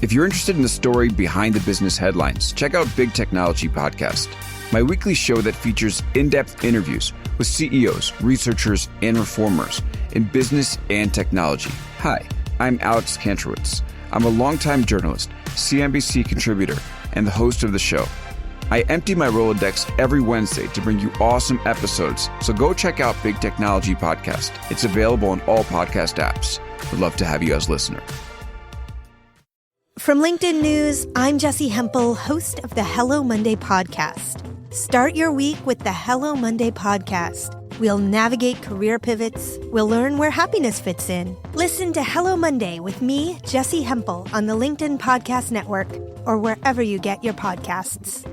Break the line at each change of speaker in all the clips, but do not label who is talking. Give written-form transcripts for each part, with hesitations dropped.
If you're interested in the story behind the business headlines, check out Big Technology Podcast, my weekly show that features in-depth interviews with CEOs, researchers, and reformers in business and technology. Hi, I'm Alex Kantrowitz. I'm a longtime journalist, CNBC contributor, and the host of the show. I empty my Rolodex every Wednesday to bring you awesome episodes, so go check out Big Technology Podcast. It's available on all podcast apps. Would love to have you as a listener.
From LinkedIn News, I'm Jessie Hempel, host of the Hello Monday podcast. Start your week with the Hello Monday podcast. We'll navigate career pivots. We'll learn where happiness fits in. Listen to Hello Monday with me, Jessie Hempel, on the LinkedIn Podcast Network or wherever you get your podcasts.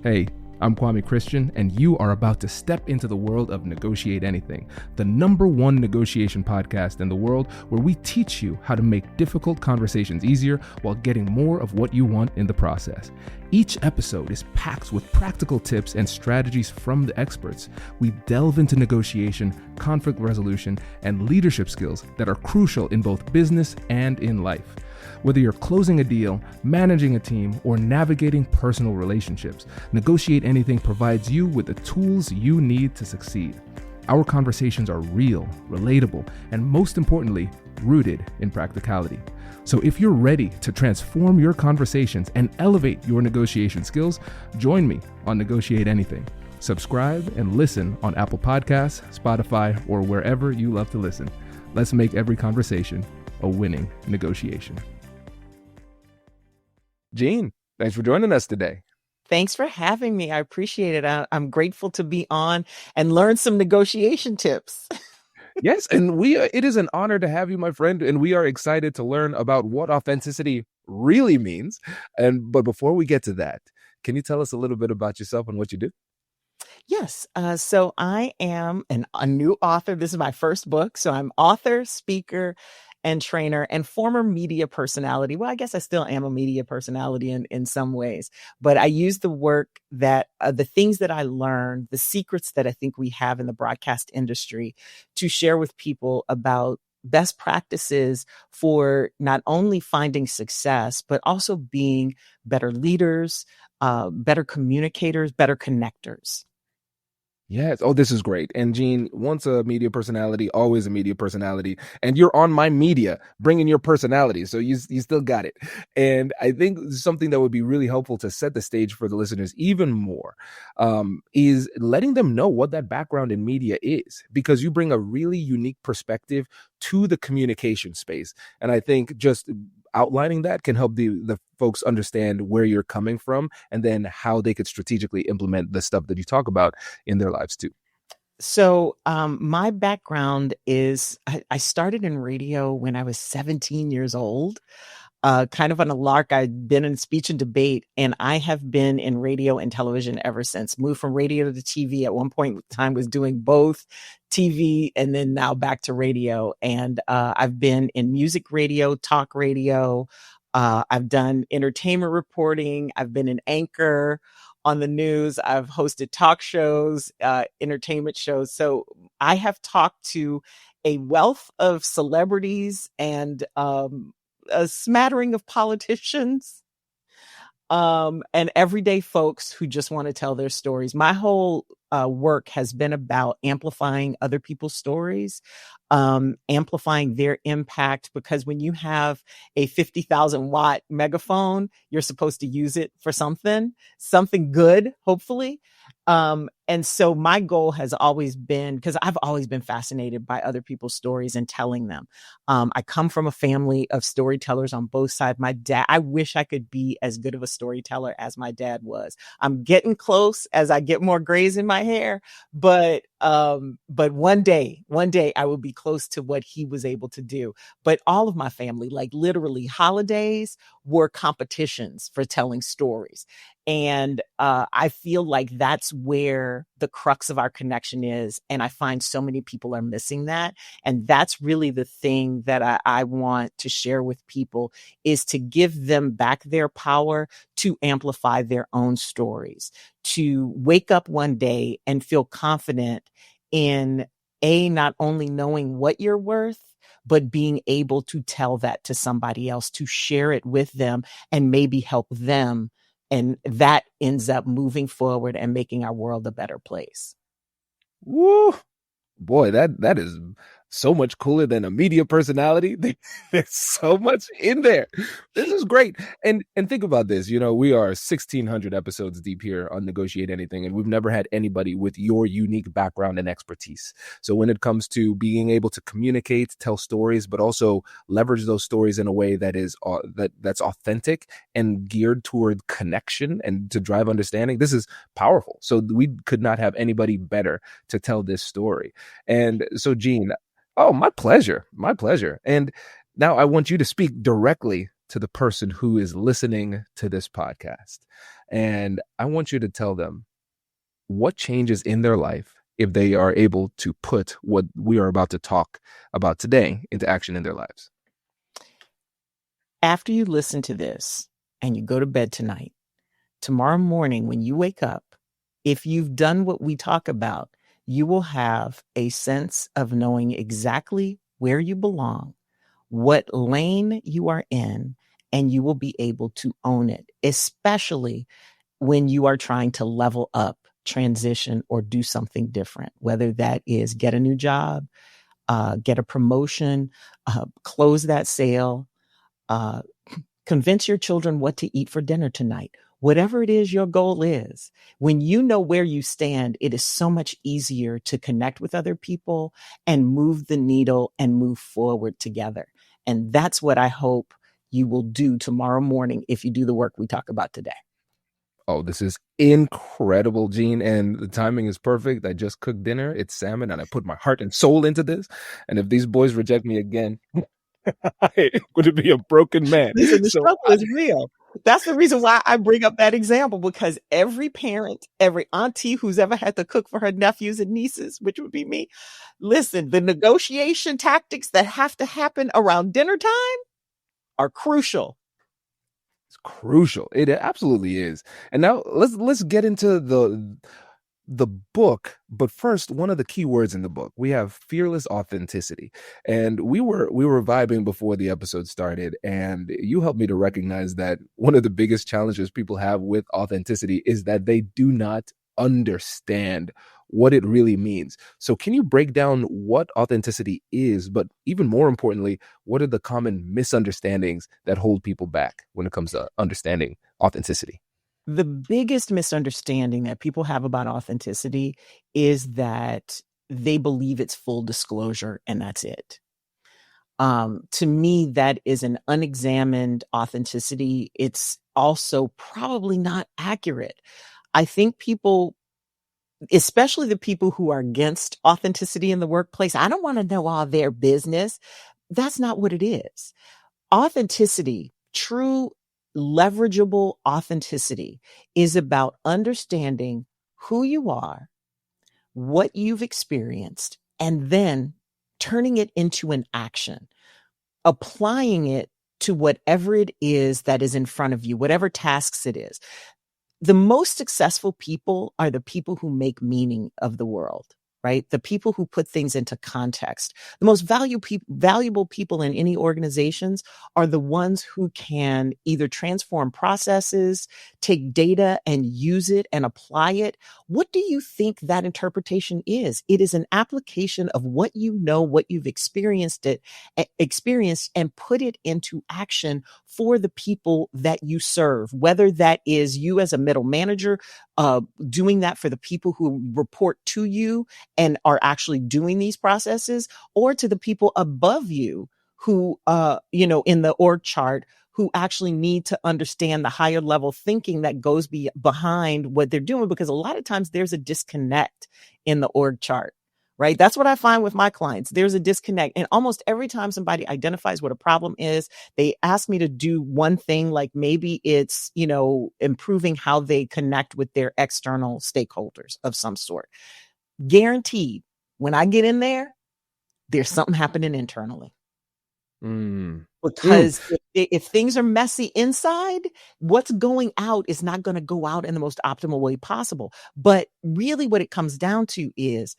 Hey, I'm Kwame Christian, and you are about to step into the world of Negotiate Anything, the #1 negotiation podcast in the world where we teach you how to make difficult conversations easier while getting more of what you want in the process. Each episode is packed with practical tips and strategies from the experts. We delve into negotiation, conflict resolution, and leadership skills that are crucial in both business and in life. Whether you're closing a deal, managing a team, or navigating personal relationships, Negotiate Anything provides you with the tools you need to succeed. Our conversations are real, relatable, and most importantly, rooted in practicality. So if you're ready to transform your conversations and elevate your negotiation skills, join me on Negotiate Anything. Subscribe and listen on Apple Podcasts, Spotify, or wherever you love to listen. Let's make every conversation a winning negotiation. Jeanne, thanks for joining us today.
Thanks for having me. I appreciate it. I'm grateful to be on and learn some negotiation tips.
Yes, and it is an honor to have you, my friend, and we are excited to learn about what authenticity really means. But before we get to that, can you tell us a little bit about yourself and what you do?
Yes. So I am a new author. This is my first book. So I'm author, speaker, and trainer and former media personality. Well, I guess I still am a media personality in some ways, but I use the work that the things that I learned, the secrets that I think we have in the broadcast industry to share with people about best practices for not only finding success, but also being better leaders, better communicators, better connectors.
Yes. Oh, this is great. And Jeanne, once a media personality, always a media personality. And you're on my media, bringing your personality. So you still got it. And I think something that would be really helpful to set the stage for the listeners even more is letting them know what that background in media is, because you bring a really unique perspective to the communication space. And I think just outlining that can help the folks understand where you're coming from and then how they could strategically implement the stuff that you talk about in their lives too.
So my background is I started in radio when I was 17 years old. Kind of on a lark. I'd been in speech and debate, and I have been in radio and television ever since. Moved from radio to TV at one point in time, was doing both TV and then now back to radio. And I've been in music radio, talk radio. I've done entertainment reporting. I've been an anchor on the news. I've hosted talk shows, entertainment shows. So I have talked to a wealth of celebrities and a smattering of politicians, and everyday folks who just want to tell their stories. My whole work has been about amplifying other people's stories, amplifying their impact, because when you have a 50,000 watt megaphone, you're supposed to use it for something good, hopefully. And so my goal has always been, because I've always been fascinated by other people's stories and telling them. I come from a family of storytellers on both sides. My dad, I wish I could be as good of a storyteller as my dad was. I'm getting close as I get more grays in my hair, but one day I will be close to what he was able to do. But all of my family, like literally holidays, were competitions for telling stories. And I feel like that's where the crux of our connection is. And I find so many people are missing that. And that's really the thing that I want to share with people, is to give them back their power to amplify their own stories, to wake up one day and feel confident in not only knowing what you're worth, but being able to tell that to somebody else, to share it with them and maybe help them. And that ends up moving forward and making our world a better place.
Woo! Boy, that is so much cooler than a media personality. There's so much in there. This is great. And think about this. We are 1,600 episodes deep here on Negotiate Anything, and we've never had anybody with your unique background and expertise. So when it comes to being able to communicate, tell stories, but also leverage those stories in a way that is that's authentic and geared toward connection and to drive understanding, this is powerful. So we could not have anybody better to tell this story. And so, Jeanne, oh, my pleasure. My pleasure. And now I want you to speak directly to the person who is listening to this podcast. And I want you to tell them what changes in their life if they are able to put what we are about to talk about today into action in their lives.
After you listen to this and you go to bed tonight, tomorrow morning when you wake up, if you've done what we talk about, you will have a sense of knowing exactly where you belong, what lane you are in, and you will be able to own it, especially when you are trying to level up, transition, or do something different, whether that is get a new job, get a promotion, close that sale, convince your children what to eat for dinner tonight. Whatever it is your goal is, when you know where you stand, it is so much easier to connect with other people and move the needle and move forward together. And that's what I hope you will do tomorrow morning if you do the work we talk about today.
Oh, this is incredible, Jeanne. And the timing is perfect. I just cooked dinner. It's salmon, and I put my heart and soul into this. And if these boys reject me again, I'm going to be a broken man.
Listen, the struggle is real. That's the reason why I bring up that example, because every parent, every auntie who's ever had to cook for her nephews and nieces, which would be me, listen, the negotiation tactics that have to happen around dinner time are crucial.
It's crucial. It absolutely is. And now let's get into the book, but first, one of the key words in the book, we have fearless authenticity. And we were vibing before the episode started, and you helped me to recognize that one of the biggest challenges people have with authenticity is that they do not understand what it really means. So can you break down what authenticity is, but even more importantly, what are the common misunderstandings that hold people back when it comes to understanding authenticity?
The biggest misunderstanding that people have about authenticity is that they believe it's full disclosure and that's it. To me, that is an unexamined authenticity. It's also probably not accurate. I think people, especially the people who are against authenticity in the workplace, I don't want to know all their business. That's not what it is. Authenticity, true leverageable authenticity, is about understanding who you are, what you've experienced, and then turning it into an action, applying it to whatever it is that is in front of you, whatever tasks it is. The most successful people are the people who make meaning of the world, right? The people who put things into context. The most valuable people in any organizations are the ones who can either transform processes, take data and use it and apply it. What do you think that interpretation is? It is an application of what you know, what you've experienced and put it into action for the people that you serve, whether that is you as a middle manager, doing that for the people who report to you and are actually doing these processes, or to the people above you who, in the org chart, who actually need to understand the higher level thinking that goes behind what they're doing, because a lot of times there's a disconnect in the org chart, right? That's what I find with my clients. There's a disconnect. And almost every time somebody identifies what a problem is, they ask me to do one thing, like maybe it's, improving how they connect with their external stakeholders of some sort. Guaranteed, when I get in there, there's something happening internally. Because if things are messy inside, what's going out is not going to go out in the most optimal way possible. But really what it comes down to is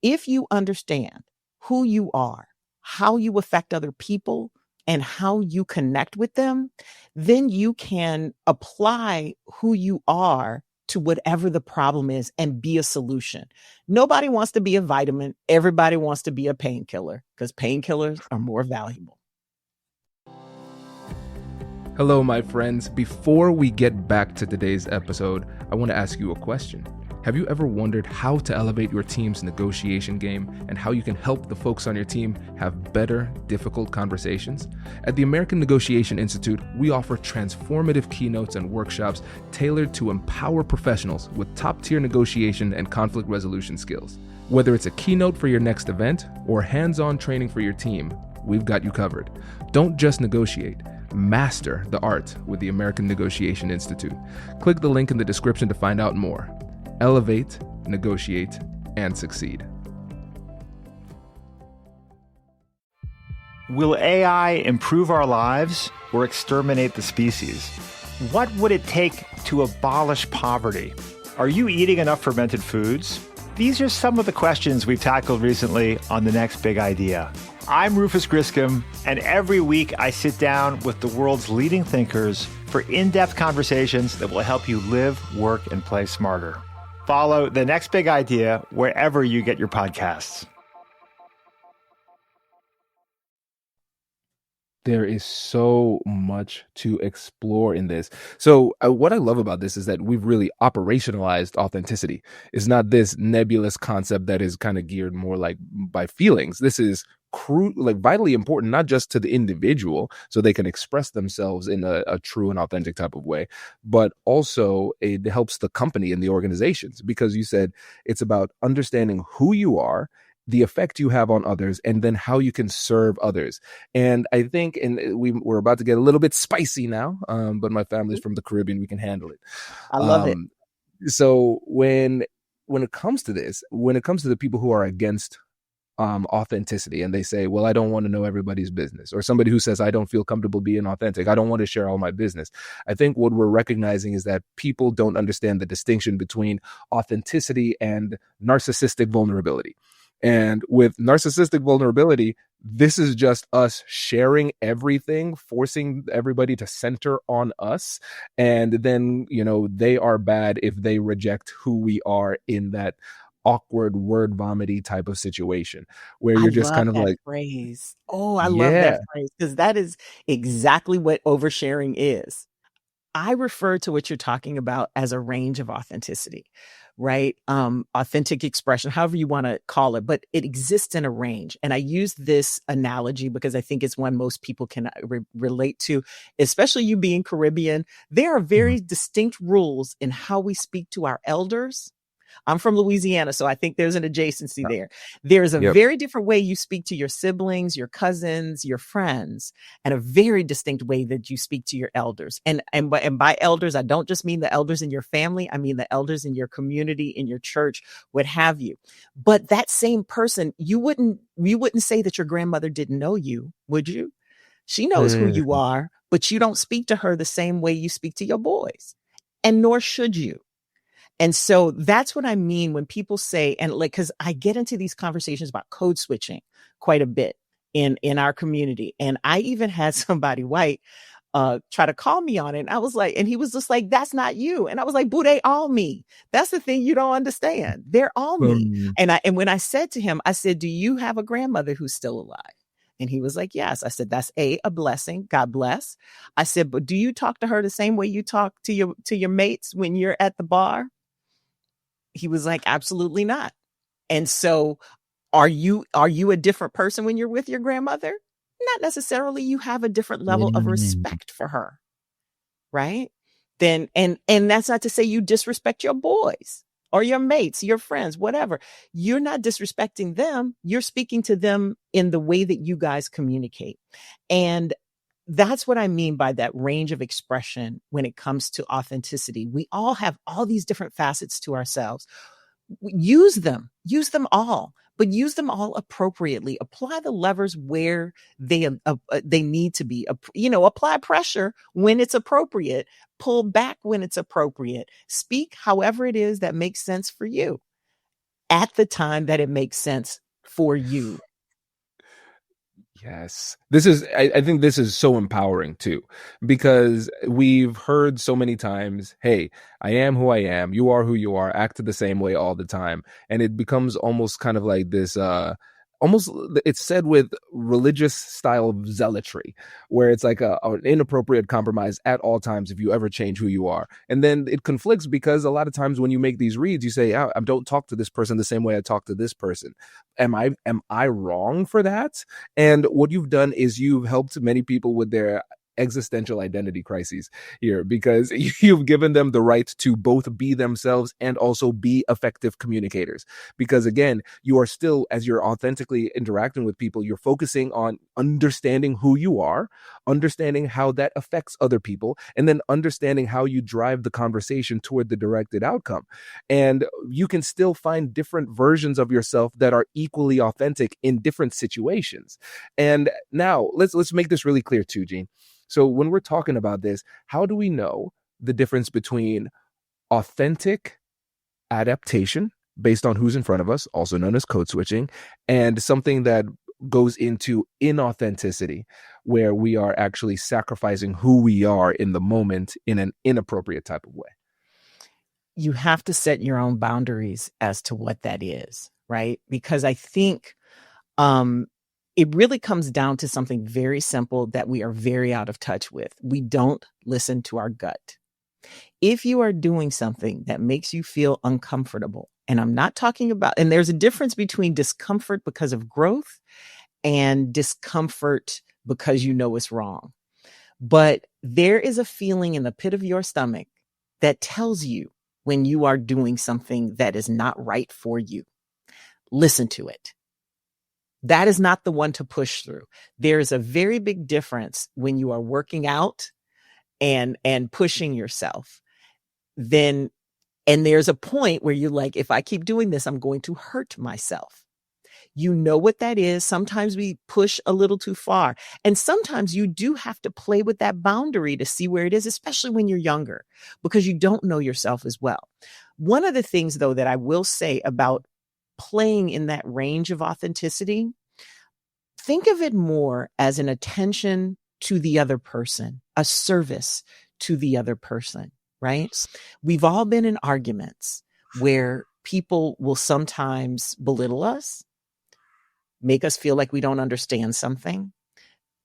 If you understand who you are, how you affect other people, and how you connect with them, then you can apply who you are to whatever the problem is and be a solution. Nobody wants to be a vitamin. Everybody wants to be a painkiller because painkillers are more valuable.
Hello, my friends. Before we get back to today's episode, I want to ask you a question. Have you ever wondered how to elevate your team's negotiation game and how you can help the folks on your team have better, difficult conversations? At the American Negotiation Institute, we offer transformative keynotes and workshops tailored to empower professionals with top-tier negotiation and conflict resolution skills. Whether it's a keynote for your next event or hands-on training for your team, we've got you covered. Don't just negotiate. Master the art with the American Negotiation Institute. Click the link in the description to find out more. Elevate, negotiate, and succeed.
Will AI improve our lives or exterminate the species? What would it take to abolish poverty? Are you eating enough fermented foods? These are some of the questions we've tackled recently on The Next Big Idea. I'm Rufus Griscom, and every week I sit down with the world's leading thinkers for in-depth conversations that will help you live, work, and play smarter. Follow The Next Big Idea wherever you get your podcasts.
There is so much to explore in this. So what I love about this is that we've really operationalized authenticity. It's not this nebulous concept that is kind of geared more like by feelings. This is vitally important, not just to the individual so they can express themselves in a true and authentic type of way, but also it helps the company and the organizations, because you said it's about understanding who you are, the effect you have on others, and then how you can serve others. And I think, and we're about to get a little bit spicy now, but my family's from the Caribbean, we can handle it.
I love it.
So when it comes to this, when it comes to the people who are against authenticity and they say, well, I don't want to know everybody's business, or somebody who says, I don't feel comfortable being authentic, I don't want to share all my business. I think what we're recognizing is that people don't understand the distinction between authenticity and narcissistic vulnerability. And with narcissistic vulnerability, this is just us sharing everything, forcing everybody to center on us. And then, they are bad if they reject who we are in that awkward word vomity type of situation where you're just kind of like
phrase. Oh, I love that phrase, because that is exactly what oversharing is. I refer to what you're talking about as a range of authenticity, right? Authentic expression, however you want to call it, but it exists in a range. And I use this analogy because I think it's one most people can relate to, especially you being Caribbean. There are very distinct rules in how we speak to our elders. I'm from Louisiana, so I think there's an adjacency there. There's a very different way you speak to your siblings, your cousins, your friends, and a very distinct way that you speak to your elders. And by elders, I don't just mean the elders in your family. I mean the elders in your community, in your church, what have you. But that same person, you wouldn't say that your grandmother didn't know you, would you? She knows who you are, but you don't speak to her the same way you speak to your boys, and nor should you. And so that's what I mean when people say, and because I get into these conversations about code switching quite a bit in our community. And I even had somebody white try to call me on it. And I was like, and he was just like, that's not you. And I was like, boo, they all me. That's the thing you don't understand. They're all me. And when I said to him, I said, do you have a grandmother who's still alive? And he was like, yes. I said, that's a blessing. God bless. I said, but do you talk to her the same way you talk to your mates when you're at the bar? He was like, absolutely not. And so are you a different person when you're with your grandmother? Not necessarily. You have a different level of respect for her. Right. Then, and that's not to say you disrespect your boys or your mates, your friends, whatever. You're not disrespecting them. You're speaking to them in the way that you guys communicate. And that's what I mean by that range of expression when it comes to authenticity. We all have all these different facets to ourselves. Use them all, but use them all appropriately. Apply the levers where they need to be. Apply pressure when it's appropriate. Pull back when it's appropriate. Speak however it is that makes sense for you. at the time that it makes sense for you.
Yes. I think this is so empowering too, because we've heard so many times, hey, I am who I am. You are who you are. Act the same way all the time. And it becomes almost kind of like this, almost it's said with religious style of zealotry, where it's like an inappropriate compromise at all times if you ever change who you are. And then it conflicts because a lot of times when you make these reads, you say, I don't talk to this person the same way I talk to this person. Am I wrong for that? And what you've done is you've helped many people with their existential identity crises here, because you've given them the right to both be themselves and also be effective communicators. Because again, you are still, as you're authentically interacting with people, you're focusing on understanding who you are, understanding how that affects other people, and then understanding how you drive the conversation toward the directed outcome. And you can still find different versions of yourself that are equally authentic in different situations. And now let's make this really clear too, Jeanne. So when we're talking about this, how do we know the difference between authentic adaptation based on who's in front of us, also known as code switching, and something that goes into inauthenticity, where we are actually sacrificing who we are in the moment in an inappropriate type of way?
You have to set your own boundaries as to what that is, right? Because I think it really comes down to something very simple that we are very out of touch with. We don't listen to our gut. If you are doing something that makes you feel uncomfortable, and I'm not talking about, and there's a difference between discomfort because of growth and discomfort because you know it's wrong. But there is a feeling in the pit of your stomach that tells you when you are doing something that is not right for you. Listen to it. That is not the one to push through. There's a very big difference when you are working out and pushing yourself. And there's a point where you're like, if I keep doing this, I'm going to hurt myself. You know what that is. Sometimes we push a little too far. And sometimes you do have to play with that boundary to see where it is, especially when you're younger, because you don't know yourself as well. One of the things, though, that I will say about playing in that range of authenticity, think of it more as an attention to the other person, a service to the other person, right? We've all been in arguments where people will sometimes belittle us, make us feel like we don't understand something.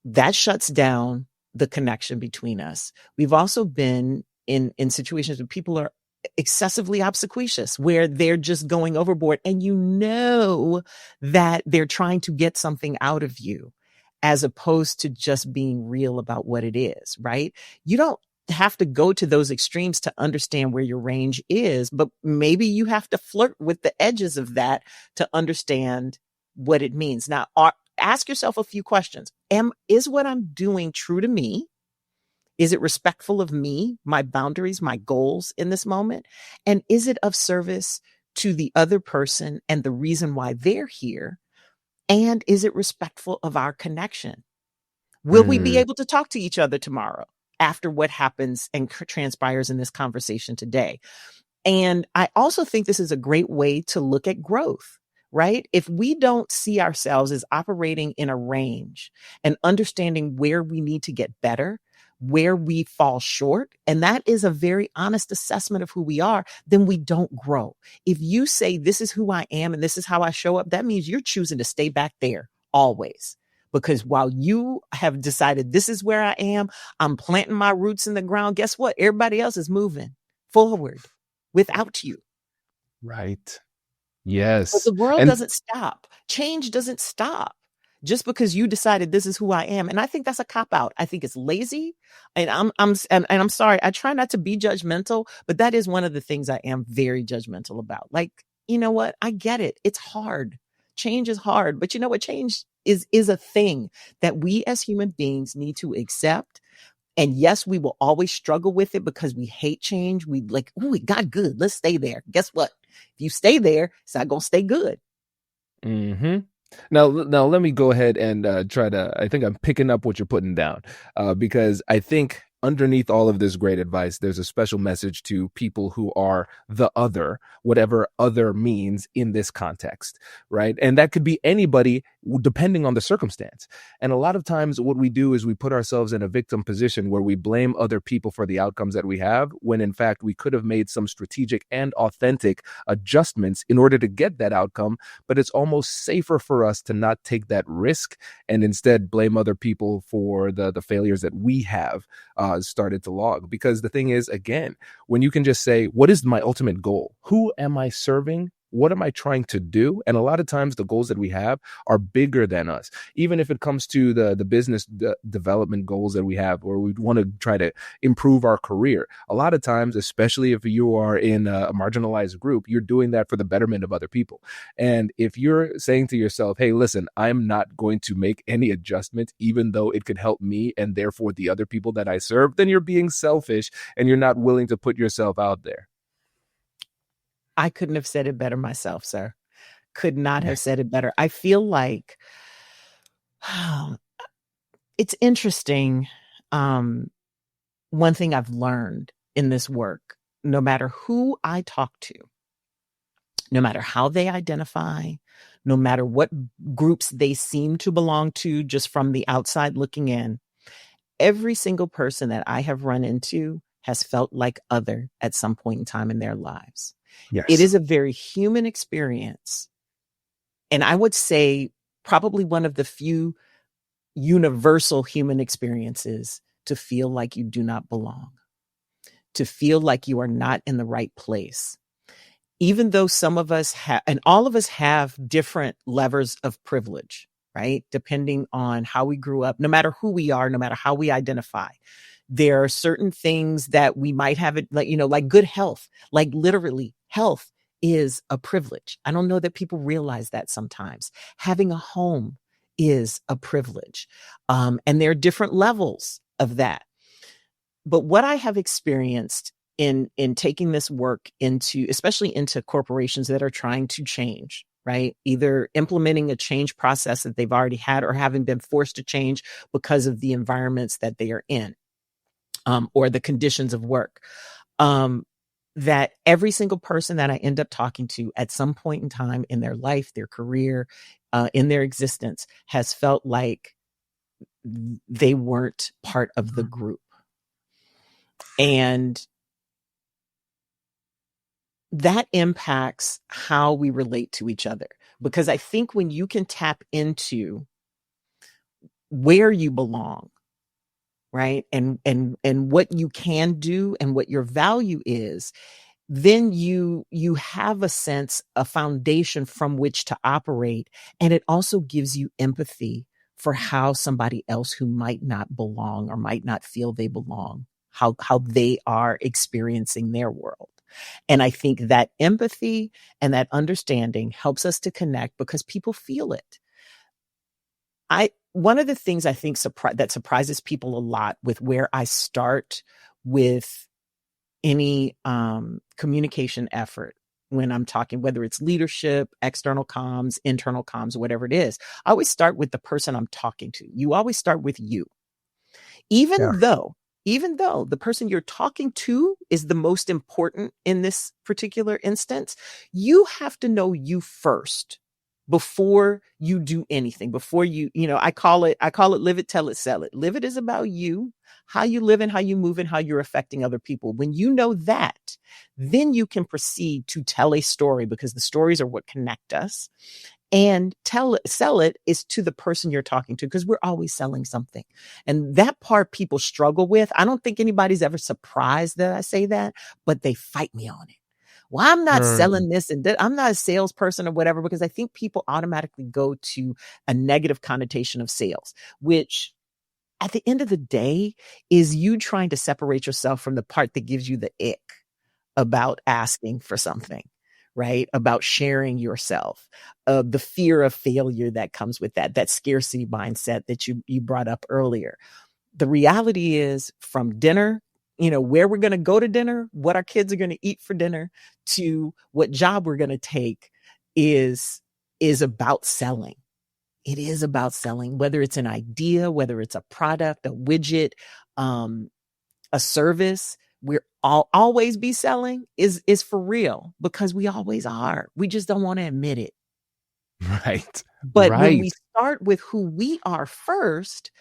That shuts down the connection between us. We've also been in situations where people are excessively obsequious, where they're just going overboard and you know that they're trying to get something out of you as opposed to just being real about what it is, right? You don't have to go to those extremes to understand where your range is, but maybe you have to flirt with the edges of that to understand what it means. Now, ask yourself a few questions. Is what I'm doing true to me? Is it respectful of me, my boundaries, my goals in this moment? And is it of service to the other person and the reason why they're here? And is it respectful of our connection? Will we be able to talk to each other tomorrow after what happens and transpires in this conversation today? And I also think this is a great way to look at growth, right? If we don't see ourselves as operating in a range and understanding where we need to get better, where we fall short, and that is a very honest assessment of who we are, then we don't grow. If you say, this is who I am and this is how I show up, that means you're choosing to stay back there always. Because while you have decided this is where I am, I'm planting my roots in the ground, guess what? Everybody else is moving forward without you.
Right. Yes.
But the world doesn't stop. Change doesn't stop just because you decided this is who I am. And I think that's a cop-out. I think it's lazy. And I'm sorry. I try not to be judgmental, but that is one of the things I am very judgmental about. Like, you know what? I get it. It's hard. Change is hard. But you know what? Change is a thing that we as human beings need to accept. And yes, we will always struggle with it because we hate change. We like, oh, it got good. Let's stay there. Guess what? If you stay there, it's not going to stay good.
Mm-hmm. Now let me go ahead and I think I'm picking up what you're putting down, because I think underneath all of this great advice, there's a special message to people who are the other, whatever other means in this context, right? And that could be anybody depending on the circumstance. And a lot of times what we do is we put ourselves in a victim position where we blame other people for the outcomes that we have, when in fact we could have made some strategic and authentic adjustments in order to get that outcome. But it's almost safer for us to not take that risk and instead blame other people for the failures that we have started to log. Because the thing is, again, when you can just say, what is my ultimate goal? Who am I serving? What am I trying to do? And a lot of times the goals that we have are bigger than us. Even if it comes to the business development goals that we have, or we want to try to improve our career. A lot of times, especially if you are in a marginalized group, you're doing that for the betterment of other people. And if you're saying to yourself, hey, listen, I'm not going to make any adjustments, even though it could help me and therefore the other people that I serve, then you're being selfish and you're not willing to put yourself out there.
I couldn't have said it better myself, sir. Could not have said it better. I feel like it's interesting. One thing I've learned in this work, no matter who I talk to, no matter how they identify, no matter what groups they seem to belong to, just from the outside looking in, every single person that I have run into has felt like other at some point in time in their lives.
Yes.
It is a very human experience. And I would say probably one of the few universal human experiences to feel like you do not belong, to feel like you are not in the right place. Even though some of us have, and all of us have different levers of privilege, right? Depending on how we grew up, no matter who we are, no matter how we identify. There are certain things that we might have, like good health, like literally health is a privilege. I don't know that people realize that sometimes. Having a home is a privilege. And there are different levels of that. But what I have experienced in taking this work into, especially into corporations that are trying to change, right? Either implementing a change process that they've already had or having been forced to change because of the environments that they are in. Or the conditions of work, that every single person that I end up talking to at some point in time in their life, their career, in their existence, has felt like they weren't part of the group. And that impacts how we relate to each other. Because I think when you can tap into where you belong, right? And what you can do and what your value is, then you have a sense, a foundation from which to operate. And it also gives you empathy for how somebody else who might not belong or might not feel they belong, how they are experiencing their world. And I think that empathy and that understanding helps us to connect because people feel it. One of the things I think that surprises people a lot with where I start with any communication effort when I'm talking, whether it's leadership, external comms, internal comms, whatever it is, I always start with the person I'm talking to. You always start with you. Even though the person you're talking to is the most important in this particular instance, you have to know you first. Before you do anything, before I call it live it, tell it, sell it. Live it is about you, how you live and how you move and how you're affecting other people. When you know that, then you can proceed to tell a story because the stories are what connect us. And sell it is to the person you're talking to because we're always selling something. And that part people struggle with. I don't think anybody's ever surprised that I say that, but they fight me on it. Well, I'm not selling this and that. I'm not a salesperson or whatever, because I think people automatically go to a negative connotation of sales, which at the end of the day is you trying to separate yourself from the part that gives you the ick about asking for something, right? About sharing yourself, the fear of failure that comes with that scarcity mindset that you brought up earlier. The reality is from dinner, where we're going to go to dinner, what our kids are going to eat for dinner, to what job we're going to take is about selling. It is about selling, whether it's an idea, whether it's a product, a widget, a service we're always be selling is for real, because we always are. We just don't want to admit it.
Right.
But when
Right.
we start with who we are first,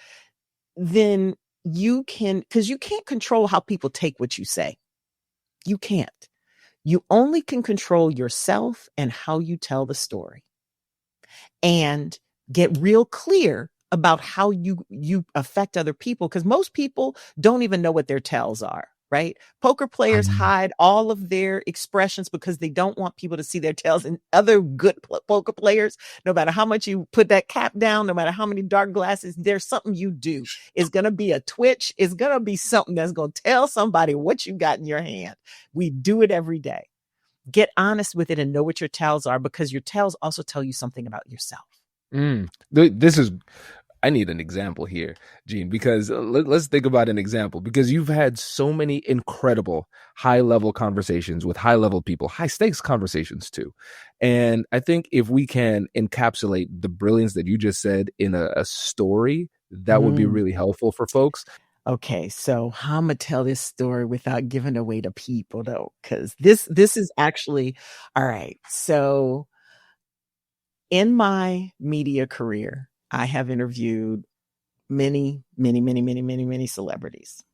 then you can, because you can't control how people take what you say. You can't. You only can control yourself and how you tell the story, and get real clear about how you affect other people, because most people don't even know what their tells are, right? Poker players hide all of their expressions because they don't want people to see their tells. And other good poker players, no matter how much you put that cap down, no matter how many dark glasses, there's something you do. It's going to be a twitch. It's going to be something that's going to tell somebody what you got in your hand. We do it every day. Get honest with it and know what your tells are, because your tells also tell you something about yourself.
I need an example here, Jeanne, because let's think about an example, because you've had so many incredible high-level conversations with high-level people, high-stakes conversations too. And I think if we can encapsulate the brilliance that you just said in a story, that would be really helpful for folks.
Okay, so how I'm gonna tell this story without giving away to people, though, because this is actually all right. So in my media career, I have interviewed many celebrities.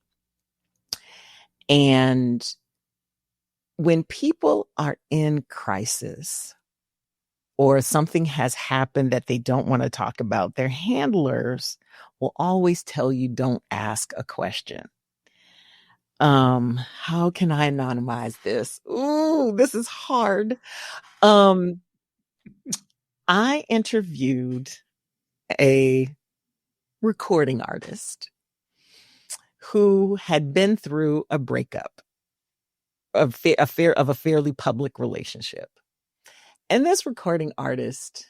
And when people are in crisis or something has happened that they don't want to talk about, their handlers will always tell you, don't ask a question. How can I anonymize this? Ooh, this is hard. I interviewed a recording artist who had been through a breakup, of a fairly public relationship. And this recording artist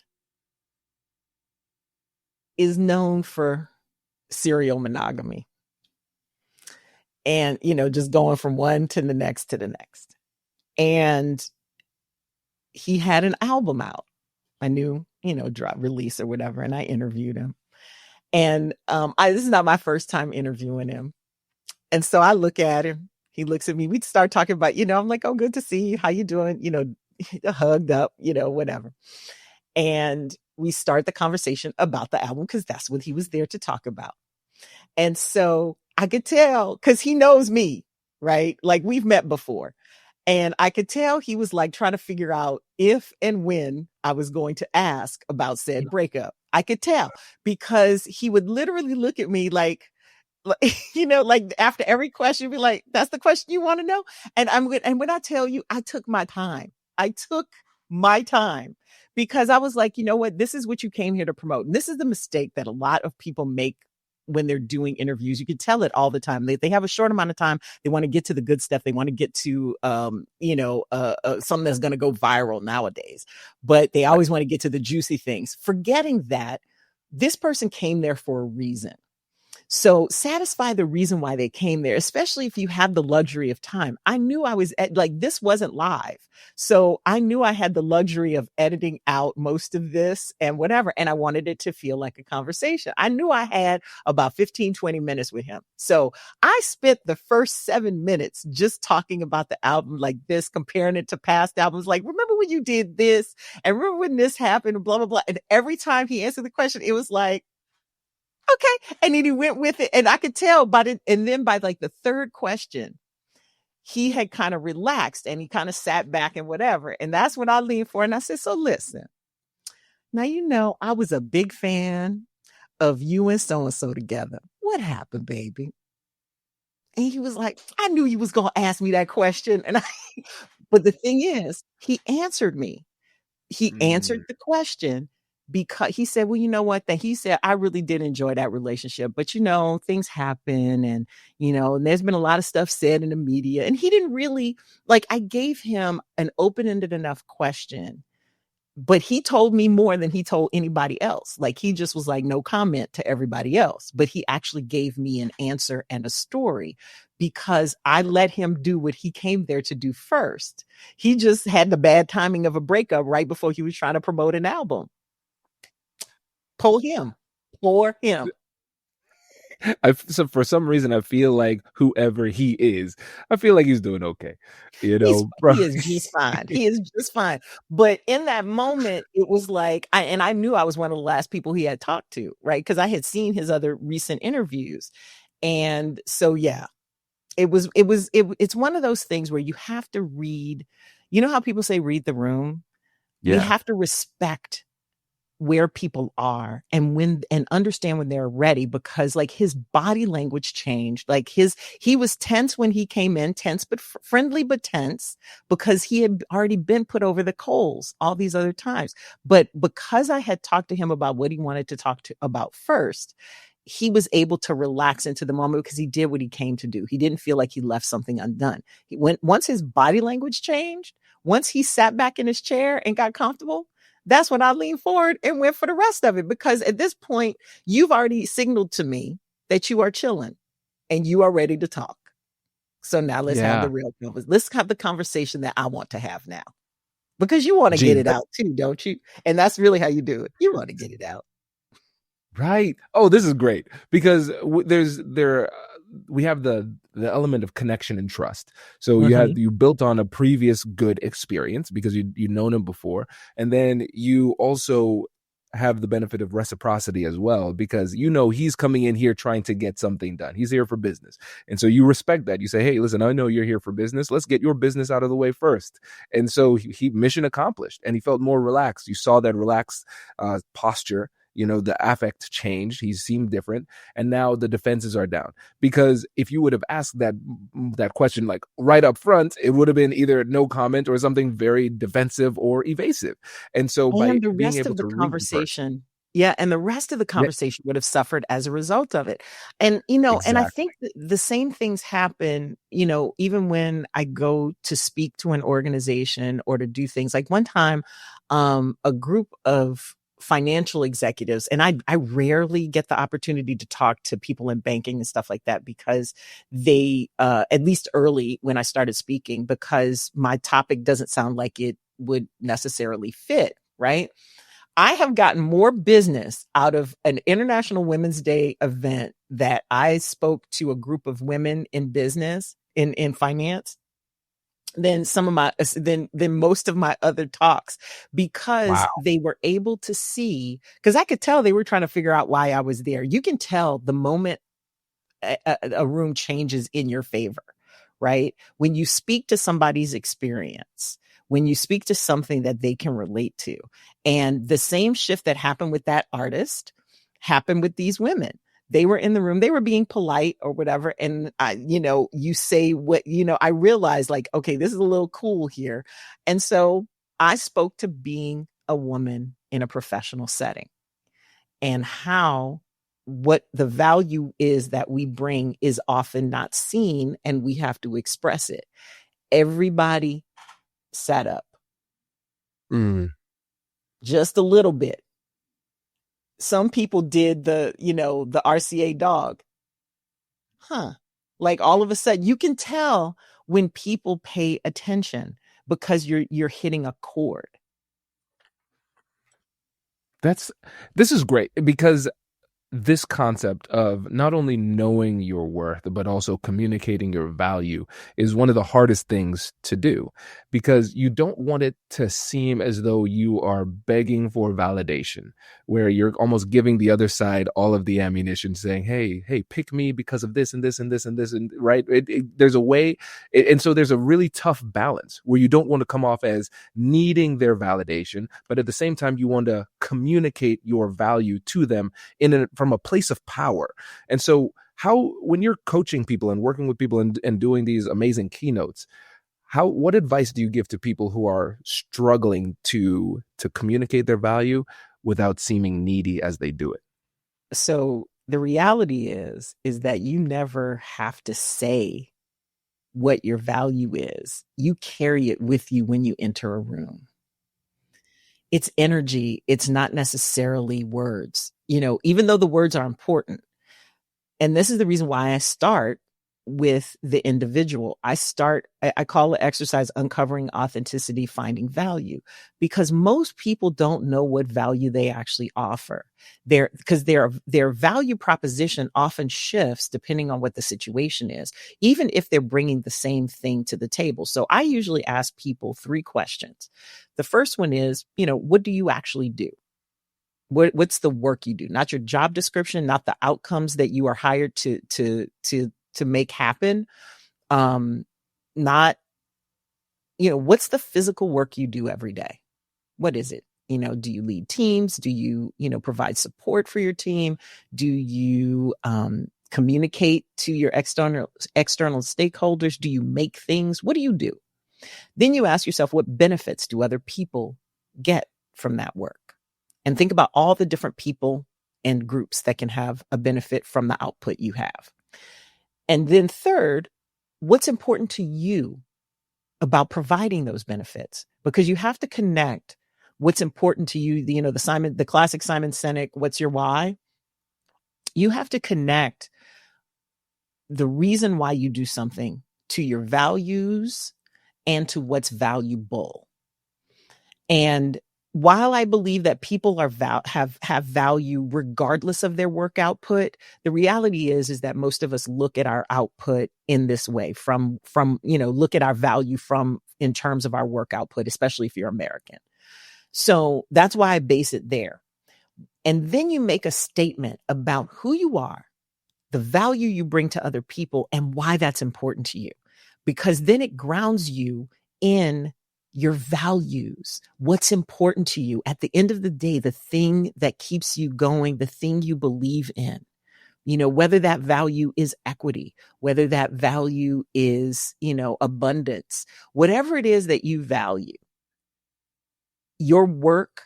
is known for serial monogamy. And, just going from one to the next to the next. And he had an album out, a new, drop release or whatever. And I interviewed him. And this is not my first time interviewing him. And so I look at him, he looks at me, we start talking about, I'm like, oh, good to see you. How you doing? Hugged up, whatever. And we start the conversation about the album, because that's what he was there to talk about. And so I could tell, because he knows me, right? Like, we've met before. And I could tell he was like trying to figure out if and when I was going to ask about said breakup. I could tell, because he would literally look at me like after every question, be like, that's the question you want to know? And when I tell you, I took my time. Because I was like, you know what? This is what you came here to promote. And this is the mistake that a lot of people make when they're doing interviews. You can tell it all the time. They have a short amount of time. They want to get to the good stuff. They want to get to, something that's going to go viral nowadays. But they always want to get to the juicy things, forgetting that this person came there for a reason. So satisfy the reason why they came there, especially if you have the luxury of time. I knew I was this wasn't live. So I knew I had the luxury of editing out most of this and whatever. And I wanted it to feel like a conversation. I knew I had about 15, 20 minutes with him. So I spent the first 7 minutes just talking about the album like this, comparing it to past albums. Like, remember when you did this? And remember when this happened? And blah, blah, blah. And every time he answered the question, it was like, okay. And then he went with it. And I could tell by it. And then by like the third question, he had kind of relaxed and he kind of sat back and whatever. And that's when I leaned forward and I said, so listen, now, I was a big fan of you and so-and-so together. What happened, baby? And he was like, I knew you was going to ask me that question. But the thing is, he answered me. He answered the question. Because he said, well, you know what? He said, I really did enjoy that relationship, but things happen and, and there's been a lot of stuff said in the media, and he didn't really I gave him an open-ended enough question, but he told me more than he told anybody else. He just was like, no comment to everybody else, but he actually gave me an answer and a story because I let him do what he came there to do first. He just had the bad timing of a breakup right before he was trying to promote an album. For him.
So for some reason, I feel like whoever he is, I feel like he's doing okay. Bro.
He is just fine. He is just fine. But in that moment, it was like, I knew I was one of the last people he had talked to, right? Because I had seen his other recent interviews. And so, yeah, it's one of those things where you have to read, you know how people say, read the room? We have to respect where people are and understand when they're ready, because like his body language changed. Like he was tense when he came in, tense, but friendly, but tense, because he had already been put over the coals all these other times. But because I had talked to him about what he wanted to talk about first, he was able to relax into the moment because he did what he came to do. He didn't feel like he left something undone. Once his body language changed, once he sat back in his chair and got comfortable, that's when I leaned forward and went for the rest of it. Because at this point, you've already signaled to me that you are chilling and you are ready to talk. So now let's have the real conversation. Let's have the conversation that I want to have now. Because you want to get it out too, don't you? And that's really how you do it. You want to get it out.
Right. Oh, this is great because we have the element of connection and trust. So you built on a previous good experience because you'd known him before, and then you also have the benefit of reciprocity as well, because he's coming in here trying to get something done. He's here for business, and so you respect that. You say, "Hey, listen, I know you're here for business. Let's get your business out of the way first." And so he mission accomplished, and he felt more relaxed. You saw that relaxed posture. The affect changed. He seemed different. And now the defenses are down. Because if you would have asked that question like right up front, it would have been either no comment or something very defensive or evasive. And so by
the rest of the conversation, and the rest of the conversation would have suffered as a result of it. And,
Exactly.
and I think the same things happen, even when I go to speak to an organization or to do things. Like one time, a group of financial executives, and I rarely get the opportunity to talk to people in banking and stuff like that, because they, at least early when I started speaking, because my topic doesn't sound like it would necessarily fit, right? I have gotten more business out of an International Women's Day event that I spoke to a group of women in business, in finance, than most of my other talks, because they were able to see, because I could tell they were trying to figure out why I was there. You can tell the moment a room changes in your favor, right? When you speak to somebody's experience, when you speak to something that they can relate to. And the same shift that happened with that artist happened with these women. They were in the room, they were being polite or whatever. And you say what, I realized like, okay, this is a little cool here. And so I spoke to being a woman in a professional setting and how what the value is that we bring is often not seen, and we have to express it. Everybody sat up. Just a little bit. Some people did the RCA dog. Like all of a sudden you can tell when people pay attention because you're hitting a chord.
This is great, because this concept of not only knowing your worth, but also communicating your value is one of the hardest things to do, because you don't want it to seem as though you are begging for validation, where you're almost giving the other side all of the ammunition saying, hey, pick me because of this and this and this and this. And right. There's a way. And so there's a really tough balance where you don't want to come off as needing their validation, but at the same time, you want to communicate your value to them from a place of power. And so when you're coaching people and working with people and doing these amazing keynotes, what advice do you give to people who are struggling to communicate their value without seeming needy as they do it?
So the reality is that you never have to say what your value is. You carry it with you when you enter a room. It's energy. It's not necessarily words, even though the words are important. And this is the reason why I start with the individual. I call the exercise uncovering authenticity, finding value, because most people don't know what value they actually offer. Because their value proposition often shifts depending on what the situation is, even if they're bringing the same thing to the table. So I usually ask people 3 questions. The first one is, what do you actually do? What's the work you do? Not your job description, not the outcomes that you are hired to make happen. Not, what's the physical work you do every day? What is it? Do you lead teams? Do you, provide support for your team? Do you communicate to your external stakeholders? Do you make things? What do you do? Then you ask yourself, what benefits do other people get from that work? And think about all the different people and groups that can have a benefit from the output you have. And then third, what's important to you about providing those benefits? Because you have to connect what's important to you, the classic Simon Sinek, what's your why? You have to connect the reason why you do something to your values and to what's valuable. And while I believe that people have value regardless of their work output, the reality is that most of us look at our output in this way from look at our value in terms of our work output, especially if you're American. So that's why I base it there. And then you make a statement about who you are, the value you bring to other people, and why that's important to you, because then it grounds you in your values, what's important to you. At the end of the day, the thing that keeps you going, the thing you believe in, whether that value is equity, whether that value is, abundance, whatever it is that you value, your work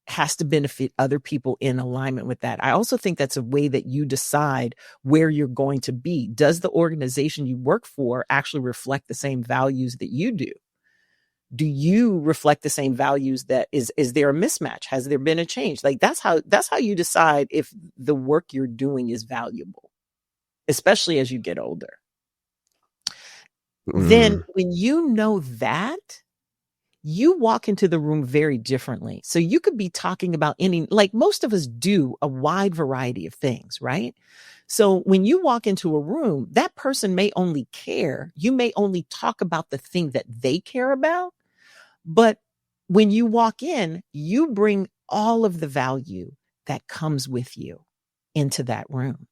has to benefit other people in alignment with that. I also think that's a way that you decide where you're going to be. Does the organization you work for actually reflect the same values that you do? Do you reflect the same values? Is there a mismatch? Has there been a change? Like that's how you decide if the work you're doing is valuable, especially as you get older. Then when you know that, you walk into the room very differently. So you could be talking about like most of us do a wide variety of things, right? So when you walk into a room, that person may only care. You may only talk about the thing that they care about. But when you walk in, you bring all of the value that comes with you into that room.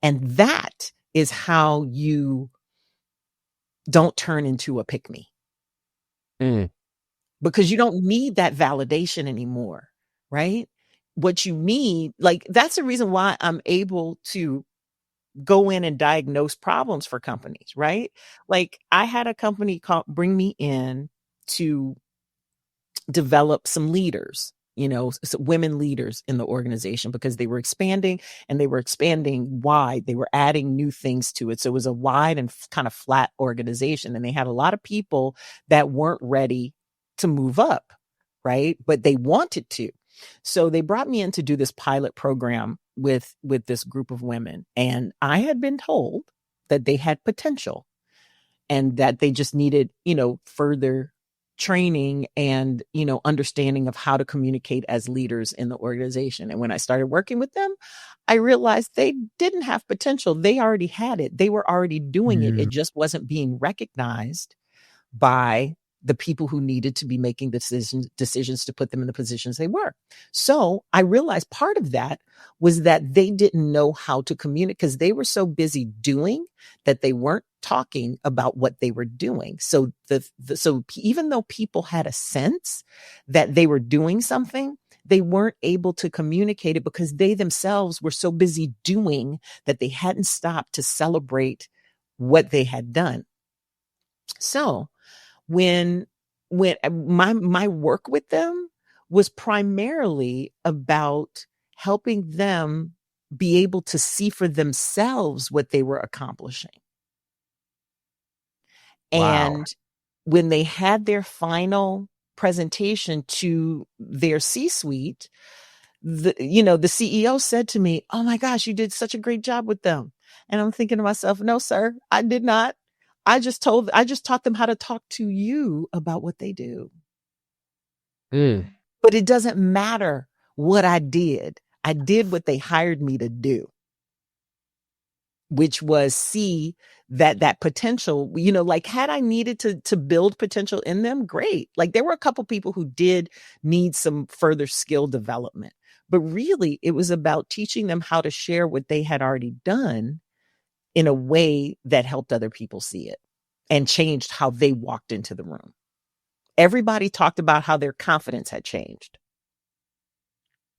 And that is how you don't turn into a pick-me. Because you don't need that validation anymore, right? What you need, like, that's the reason why I'm able to go in and diagnose problems for companies, right? Like I had a company bring me in to develop some leaders, some women leaders in the organization, because they were expanding and they were expanding wide. They were adding new things to it. So it was a wide and kind of flat organization. And they had a lot of people that weren't ready to move up, right? But they wanted to. So they brought me in to do this pilot program with this group of women. And I had been told that they had potential and that they just needed, further training and, understanding of how to communicate as leaders in the organization. And when I started working with them, I realized they didn't have potential. They already had it. They were already doing it. It just wasn't being recognized by the people who needed to be making decisions to put them in the positions they were. So I realized part of that was that they didn't know how to communicate because they were so busy doing that they weren't talking about what they were doing. So so even though people had a sense that they were doing something, they weren't able to communicate it because they themselves were so busy doing that they hadn't stopped to celebrate what they had done. So when my work with them was primarily about helping them be able to see for themselves what they were accomplishing.
Wow.
And when they had their final presentation to their C-suite, the CEO said to me, "Oh my gosh, you did such a great job with them." And I'm thinking to myself, no, sir, I did not. I just taught them how to talk to you about what they do. But it doesn't matter what I did. I did what they hired me to do, which was see that potential, like had I needed to build potential in them, great. Like there were a couple people who did need some further skill development, but really it was about teaching them how to share what they had already done in a way that helped other people see it and changed how they walked into the room. Everybody talked about how their confidence had changed.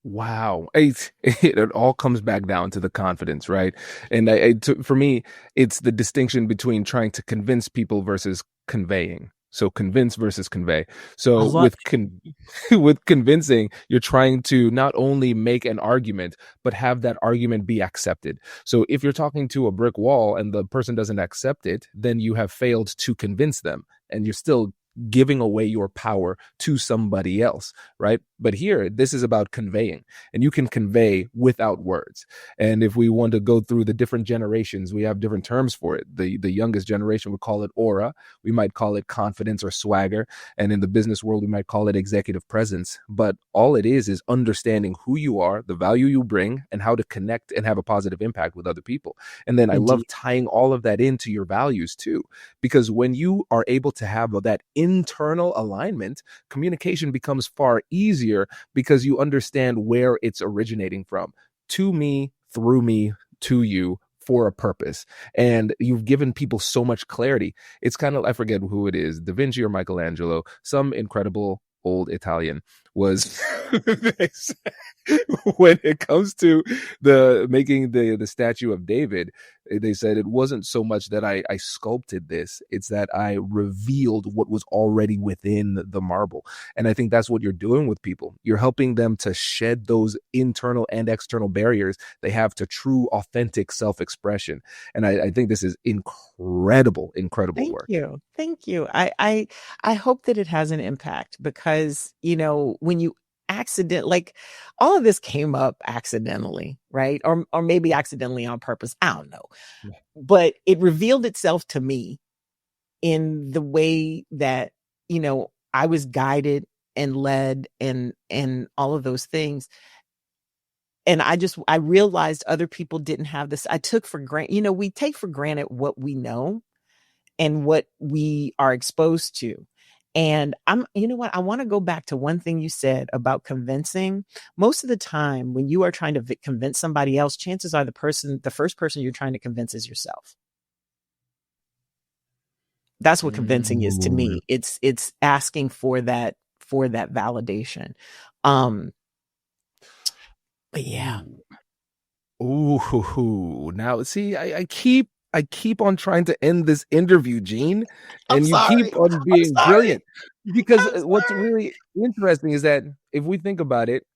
Wow. It all comes back down to the confidence, right? And for me, it's the distinction between trying to convince people versus conveying. So convince versus convey. So with convincing, you're trying to not only make an argument, but have that argument be accepted. So if you're talking to a brick wall and the person doesn't accept it, then you have failed to convince them, and you're still giving away your power to somebody else, right? But here, this is about conveying, and you can convey without words. And if we want to go through the different generations, we have different terms for it. The youngest generation would call it aura. We might call it confidence or swagger. And in the business world, we might call it executive presence. But all it is understanding who you are, the value you bring, and how to connect and have a positive impact with other people. And then I love tying all of that into your values too, because when you are able to have that internal alignment, communication becomes far easier because you understand where it's originating from. To me, through me, to you, for a purpose. And you've given people so much clarity. It's kind of, I forget who it is, Da Vinci or Michelangelo, some incredible old Italian was when it comes to making the statue of David, they said it wasn't so much that I sculpted this, it's that I revealed what was already within the marble. And I think that's what you're doing with people. You're helping them to shed those internal and external barriers they have to true, authentic self-expression. And I think this is incredible work.
Thank you. I hope that it has an impact, because, when you like all of this came up accidentally, right? Or maybe accidentally on purpose. I don't know. But it revealed itself to me in the way that, I was guided and led and all of those things. And I realized other people didn't have this. I took for granted, we take for granted what we know and what we are exposed to. And I want to go back to one thing you said about convincing. Most of the time when you are trying to convince somebody else, chances are the first person you're trying to convince is yourself. That's what convincing is to me. It's asking for that validation. But yeah.
Ooh, now see, I keep on trying to end this interview, Jeanne, and you keep on being brilliant. Because what's really interesting is that if we think about it,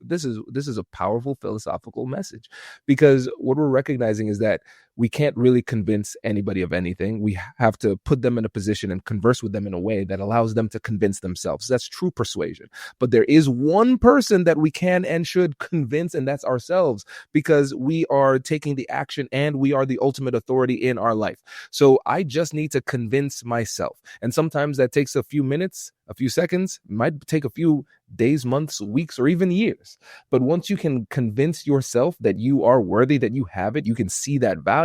this is a powerful philosophical message, because what we're recognizing is that we can't really convince anybody of anything. We have to put them in a position and converse with them in a way that allows them to convince themselves. That's true persuasion. But there is one person that we can and should convince, and that's ourselves, because we are taking the action and we are the ultimate authority in our life. So I just need to convince myself. And sometimes that takes a few minutes, a few seconds, might take a few days, months, weeks, or even years. But once you can convince yourself that you are worthy, that you have it, you can see that value,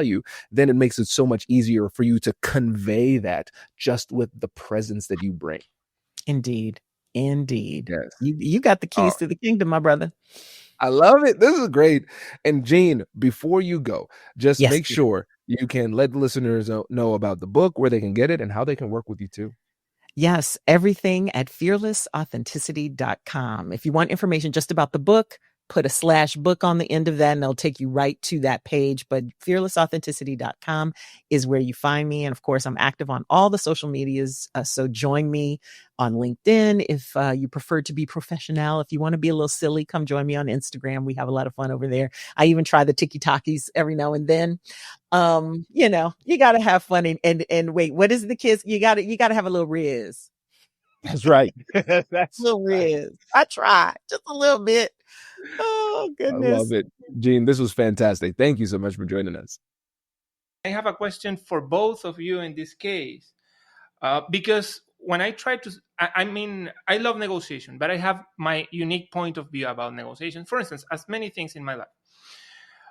then it makes it so much easier for you to convey that just with the presence that you bring.
Indeed.
Yes.
You got the keys to the kingdom, my brother.
I love it. This is great. And Jeanne, before you go, just make sure you can let the listeners know about the book, where they can get it, and how they can work with you too.
Yes, everything at fearlessauthenticity.com. If you want information just about the book, put a /book on the end of that and it'll take you right to that page. But fearlessauthenticity.com is where you find me. And of course, I'm active on all the social medias. So join me on LinkedIn if you prefer to be professional. If you want to be a little silly, come join me on Instagram. We have a lot of fun over there. I even try the TikTokies every now and then. You got to have fun and wait, what is the kids? You got to have a little riz.
That's right.
That's a little riz. I try just a little bit. Oh,
I love
goodness.
it. Jeanne, this was fantastic. Thank you so much for joining us.
I have a question for both of you in this case, because when I try to, I mean, I love negotiation, but I have my unique point of view about negotiation. For instance, as many things in my life,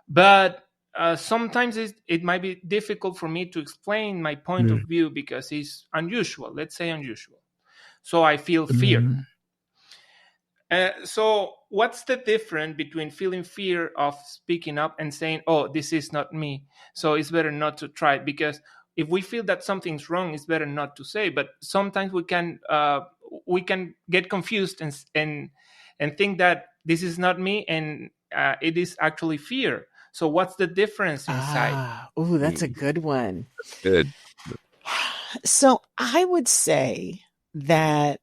but sometimes it might be difficult for me to explain my point of view because it's unusual. Let's say unusual. So I feel fear. So what's the difference between feeling fear of speaking up and saying, oh, this is not me, so it's better not to try? Because if we feel that something's wrong, it's better not to say. But sometimes we can get confused and think that this is not me, and it is actually fear. So what's the difference inside?
Oh, that's a good one.
Good.
So I would say that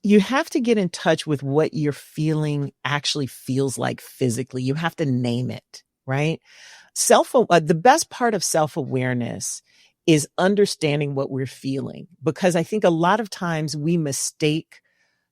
you have to get in touch with what you're feeling actually feels like physically. You have to name it, right? The best part of self-awareness is understanding what we're feeling, because I think a lot of times we mistake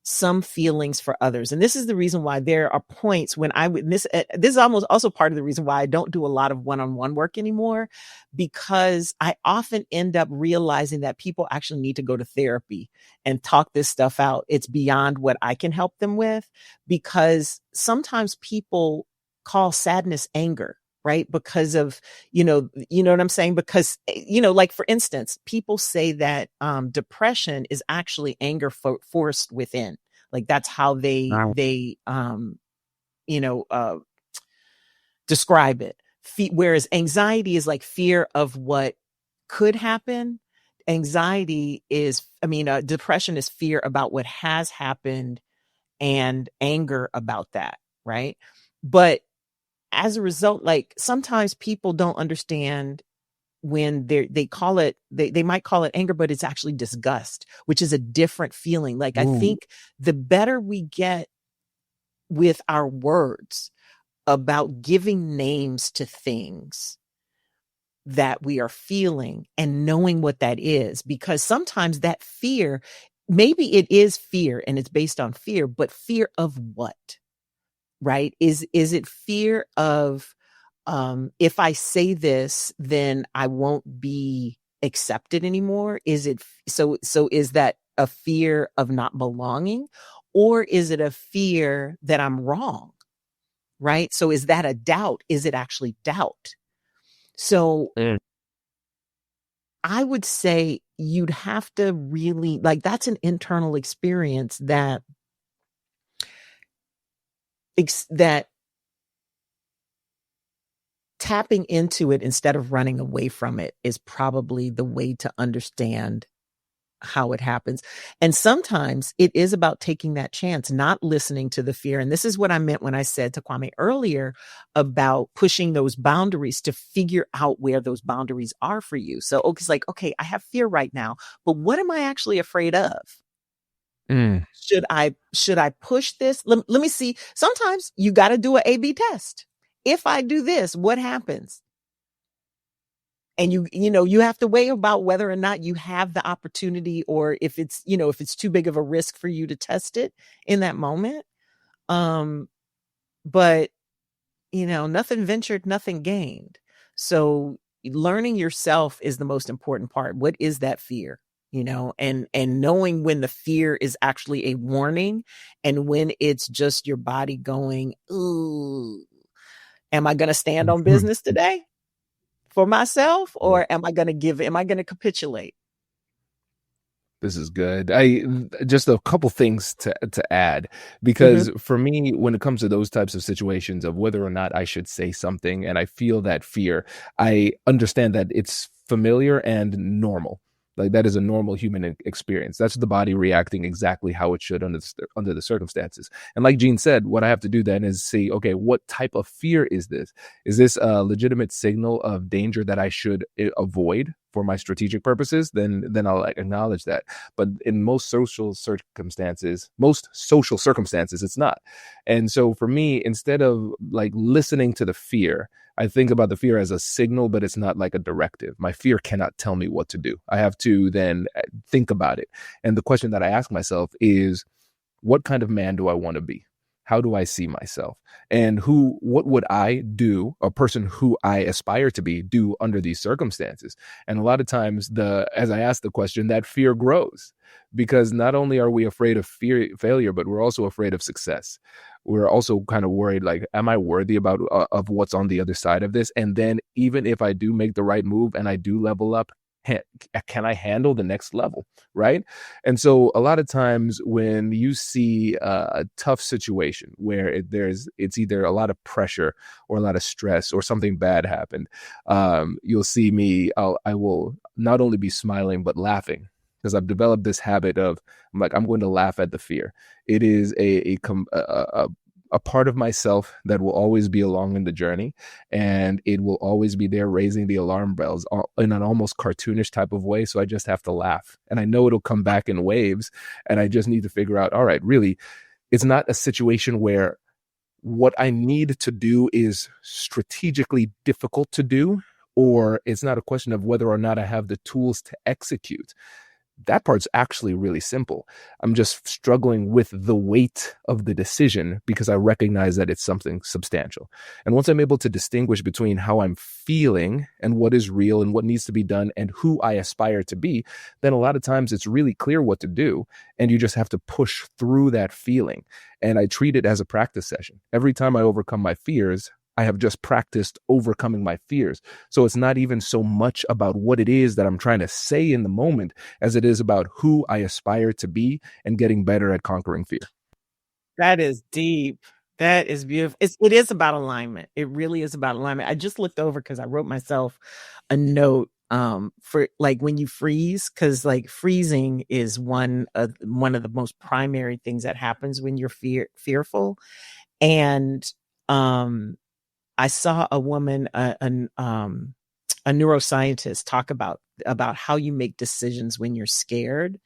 some feelings for others. And this is the reason why there are points when this is almost also part of the reason why I don't do a lot of one-on-one work anymore, because I often end up realizing that people actually need to go to therapy and talk this stuff out. It's beyond what I can help them with, because sometimes people call sadness anger, right? Because of, you know what I'm saying? Because, like for instance, people say that depression is actually anger forced within. Like that's how they describe it. Whereas anxiety is like fear of what could happen. Depression is fear about what has happened and anger about that, right? But as a result, like sometimes people don't understand when they might call it anger, but it's actually disgust, which is a different feeling. Like I think the better we get with our words about giving names to things that we are feeling and knowing what that is, because sometimes that fear, maybe it is fear and it's based on fear, but fear of what? Right? Is it fear of, if I say this, then I won't be accepted anymore? Is it so is that a fear of not belonging, or is it a fear that I'm wrong? Right? So is that a doubt? Is it actually doubt? So I would say you'd have to really, like, that's an internal experience that tapping into it instead of running away from it is probably the way to understand how it happens. And sometimes it is about taking that chance, not listening to the fear. And this is what I meant when I said to Kwame earlier about pushing those boundaries, to figure out where those boundaries are for you. So it's like, okay, I have fear right now, but what am I actually afraid of? Should I push this? Let me see. Sometimes you got to do an A/B test. If I do this, what happens? And you have to weigh about whether or not you have the opportunity, or if it's too big of a risk for you to test it in that moment. But nothing ventured, nothing gained. So learning yourself is the most important part. What is that fear? And knowing when the fear is actually a warning and when it's just your body going, ooh, am I going to stand on business today for myself, or am I going to capitulate?
This is good. I just a couple things to add, because for me, when it comes to those types of situations of whether or not I should say something and I feel that fear, I understand that it's familiar and normal. Like that is a normal human experience. That's the body reacting exactly how it should under the circumstances. And like Jeanne said, what I have to do then is see, okay, what type of fear is this? Is this a legitimate signal of danger that I should avoid for my strategic purposes, then I'll like acknowledge that. But in most social circumstances, it's not. And so for me, instead of like listening to the fear, I think about the fear as a signal, but it's not like a directive. My fear cannot tell me what to do. I have to then think about it. And the question that I ask myself is, what kind of man do I want to be? How do I see myself? And what would I do, a person who I aspire to be, do under these circumstances? And a lot of times, as I ask the question, that fear grows, because not only are we afraid of failure, but we're also afraid of success. We're also kind of worried, like, am I worthy of what's on the other side of this? And then even if I do make the right move and I do level up, can I handle the next level, right? And so a lot of times when you see a tough situation where it's either a lot of pressure or a lot of stress or something bad happened, you'll see me, I will not only be smiling, but laughing, because I've developed this habit of, I'm going to laugh at the fear. It is a part of myself that will always be along in the journey, and it will always be there raising the alarm bells in an almost cartoonish type of way. So I just have to laugh, and I know it'll come back in waves, and I just need to figure out, all right, really, it's not a situation where what I need to do is strategically difficult to do, or it's not a question of whether or not I have the tools to execute. That part's actually really simple. I'm just struggling with the weight of the decision because I recognize that it's something substantial. And once I'm able to distinguish between how I'm feeling and what is real and what needs to be done and who I aspire to be, then a lot of times it's really clear what to do. And you just have to push through that feeling. And I treat it as a practice session. Every time I overcome my fears, I have just practiced overcoming my fears. So it's not even so much about what it is that I'm trying to say in the moment as it is about who I aspire to be and getting better at conquering fear.
That is deep. That is beautiful. It is about alignment. It really is about alignment. I just looked over because I wrote myself a note for like when you freeze, because like freezing is one of the most primary things that happens when you're fearful. And I saw a woman, a neuroscientist, talk about how you make decisions when you're scared.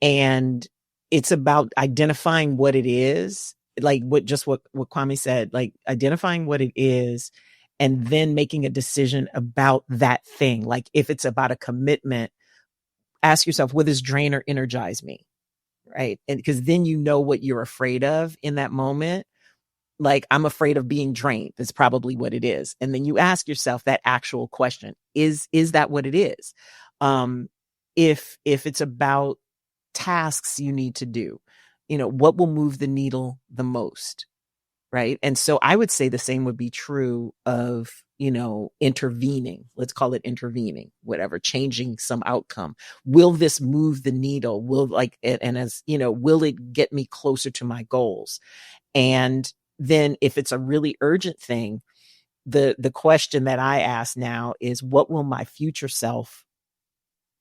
And it's about identifying what it is, like what Kwame said, like identifying what it is and then making a decision about that thing. Like if it's about a commitment, ask yourself, will this drain or energize me? Right. And because then you know what you're afraid of in that moment. Like, I'm afraid of being drained. That's probably what it is. And then you ask yourself that actual question. Is that what it is? If it's about tasks you need to do, what will move the needle the most? Right. And so I would say the same would be true of, intervening. Let's call it intervening, whatever, changing some outcome. Will this move the needle? Will it get me closer to my goals? And then if it's a really urgent thing, the question that I ask now is, what will my future self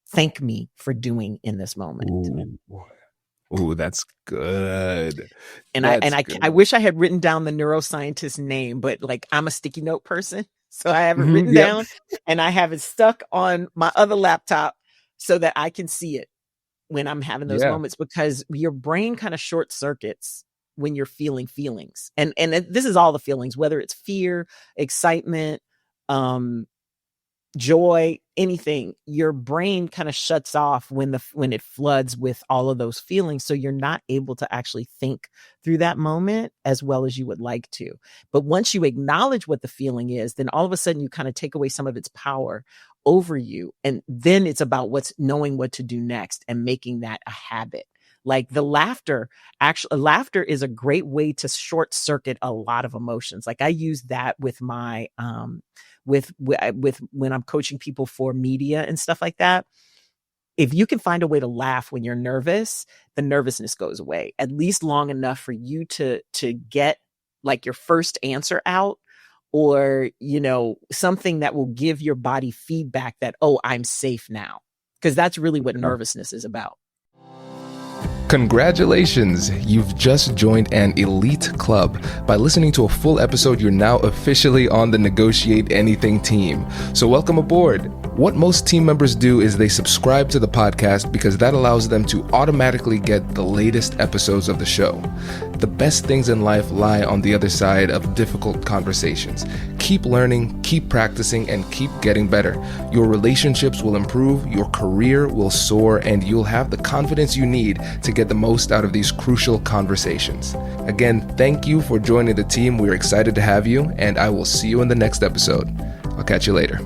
thank me for doing in this moment?
Ooh, that's good.
And I wish I had written down the neuroscientist's name, but like I'm a sticky note person, so I have it written down and I have it stuck on my other laptop so that I can see it when I'm having those moments, because your brain kind of short circuits when you're feeling feelings. And this is all the feelings, whether it's fear, excitement, joy, anything, your brain kind of shuts off when it floods with all of those feelings. So you're not able to actually think through that moment as well as you would like to. But once you acknowledge what the feeling is, then all of a sudden you kind of take away some of its power over you. And then it's about knowing what to do next and making that a habit. Like the laughter is a great way to short circuit a lot of emotions. Like I use that with my, with when I'm coaching people for media and stuff like that. If you can find a way to laugh when you're nervous, the nervousness goes away, at least long enough for you to get like your first answer out, or, something that will give your body feedback that, oh, I'm safe now. Because that's really what nervousness is about.
Congratulations! You've just joined an elite club. By listening to a full episode, you're now officially on the Negotiate Anything team. So welcome aboard. What most team members do is they subscribe to the podcast because that allows them to automatically get the latest episodes of the show. The best things in life lie on the other side of difficult conversations. Keep learning, keep practicing, and keep getting better. Your relationships will improve, your career will soar, and you'll have the confidence you need to get the most out of these crucial conversations. Again, thank you for joining the team. We're excited to have you, and I will see you in the next episode. I'll catch you later.